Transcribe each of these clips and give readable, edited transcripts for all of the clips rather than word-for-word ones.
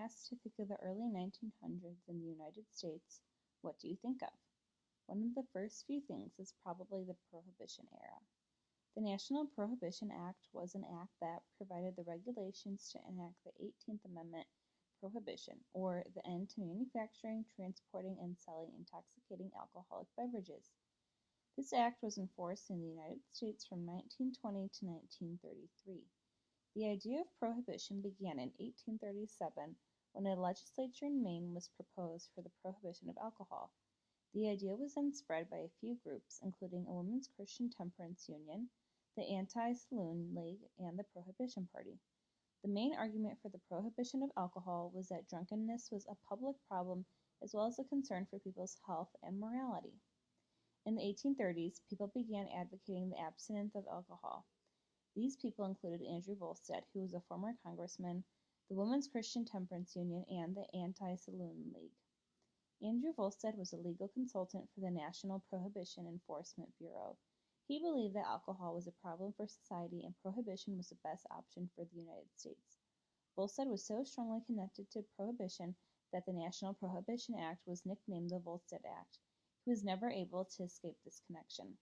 asked to think of the early 1900s in the United States, what do you think of? One of the first few things is probably the Prohibition era. The National Prohibition Act was an act that provided the regulations to enact the 18th Amendment prohibition, or the end to manufacturing, transporting, and selling intoxicating alcoholic beverages. This act was enforced in the United States from 1920 to 1933. The idea of prohibition began in 1837 when a legislature in Maine was proposed for the prohibition of alcohol. The idea was then spread by a few groups, including a Women's Christian Temperance Union, the Anti-Saloon League, and the Prohibition Party. The main argument for the prohibition of alcohol was that drunkenness was a public problem as well as a concern for people's health and morality. In the 1830s, people began advocating the abstinence of alcohol. These people included Andrew Volstead, who was a former congressman, the Women's Christian Temperance Union, and the Anti-Saloon League. Andrew Volstead was a legal consultant for the National Prohibition Enforcement Bureau. He believed that alcohol was a problem for society and prohibition was the best option for the United States. Volstead was so strongly connected to prohibition that the National Prohibition Act was nicknamed the Volstead Act. He was never able to escape this connection.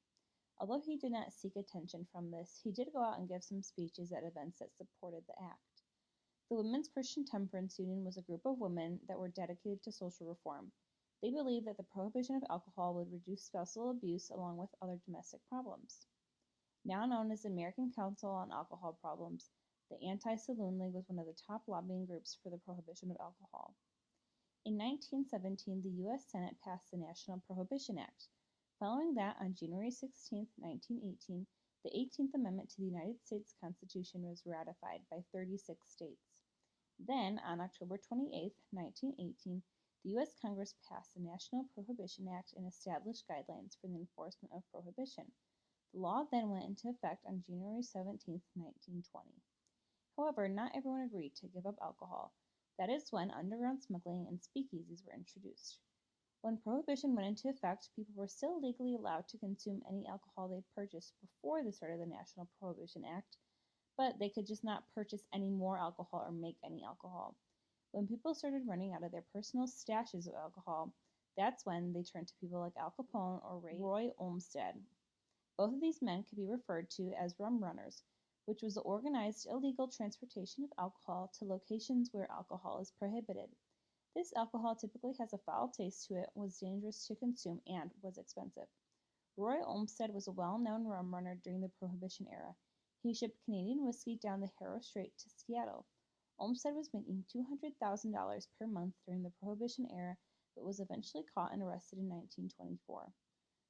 Although he did not seek attention from this, he did go out and give some speeches at events that supported the act. The Women's Christian Temperance Union was a group of women that were dedicated to social reform. They believed that the prohibition of alcohol would reduce spousal abuse along with other domestic problems. Now known as the American Council on Alcohol Problems, the Anti-Saloon League was one of the top lobbying groups for the prohibition of alcohol. In 1917, the U.S. Senate passed the National Prohibition Act. Following that, on January 16, 1918, the 18th Amendment to the United States Constitution was ratified by 36 states. Then, on October 28, 1918, the U.S. Congress passed the National Prohibition Act and established guidelines for the enforcement of prohibition. The law then went into effect on January 17, 1920. However, not everyone agreed to give up alcohol. That is when underground smuggling and speakeasies were introduced. When prohibition went into effect, people were still legally allowed to consume any alcohol they'd purchased before the start of the National Prohibition Act, but they could just not purchase any more alcohol or make any alcohol. When people started running out of their personal stashes of alcohol, that's when they turned to people like Al Capone or Roy Olmsted. Both of these men could be referred to as rum runners, which was the organized illegal transportation of alcohol to locations where alcohol is prohibited. This alcohol typically has a foul taste to it, was dangerous to consume, and was expensive. Roy Olmsted was a well-known rum runner during the Prohibition era. He shipped Canadian whiskey down the Haro Strait to Seattle. Olmsted was making $200,000 per month during the Prohibition era, but was eventually caught and arrested in 1924.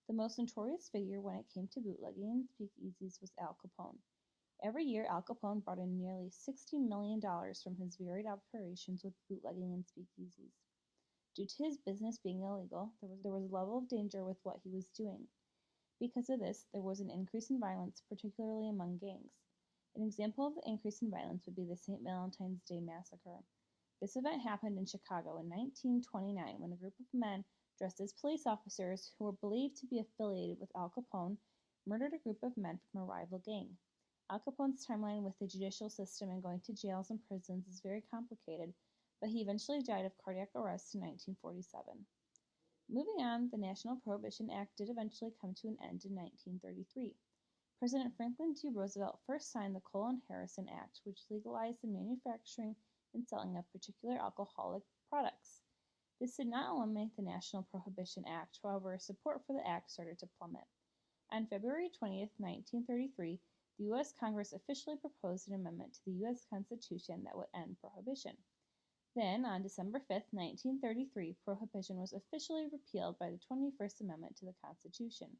The most notorious figure when it came to bootlegging and speakeasies was Al Capone. Every year, Al Capone brought in nearly $60 million from his varied operations with bootlegging and speakeasies. Due to his business being illegal, there was a level of danger with what he was doing. Because of this, there was an increase in violence, particularly among gangs. An example of the increase in violence would be the St. Valentine's Day Massacre. This event happened in Chicago in 1929 when a group of men dressed as police officers who were believed to be affiliated with Al Capone murdered a group of men from a rival gang. Al Capone's timeline with the judicial system and going to jails and prisons is very complicated, but he eventually died of cardiac arrest in 1947. Moving on, the National Prohibition Act did eventually come to an end in 1933. President Franklin D. Roosevelt first signed the Cole and Harrison Act, which legalized the manufacturing and selling of particular alcoholic products. This did not eliminate the National Prohibition Act, however, support for the act started to plummet. On February 20, 1933, the U.S. Congress officially proposed an amendment to the U.S. Constitution that would end prohibition. Then, on December 5, 1933, prohibition was officially repealed by the 21st Amendment to the Constitution.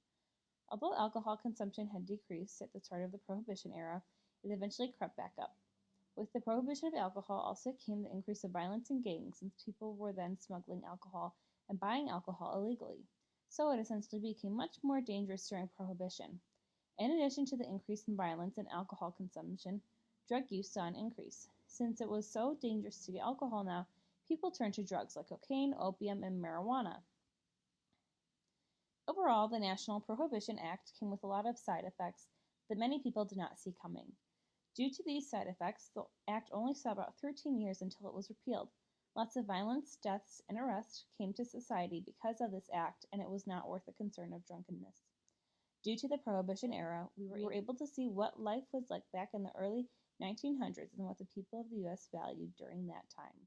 Although alcohol consumption had decreased at the start of the Prohibition era, it eventually crept back up. With the prohibition of alcohol also came the increase of violence in gangs, since people were then smuggling alcohol and buying alcohol illegally. So it essentially became much more dangerous during Prohibition. In addition to the increase in violence and alcohol consumption, drug use saw an increase. Since it was so dangerous to get alcohol now, people turned to drugs like cocaine, opium, and marijuana. Overall, the National Prohibition Act came with a lot of side effects that many people did not see coming. Due to these side effects, the act only saw about 13 years until it was repealed. Lots of violence, deaths, and arrests came to society because of this act, and it was not worth the concern of drunkenness. Due to the Prohibition era, we were able to see what life was like back in the early 1900s and what the people of the U.S. valued during that time.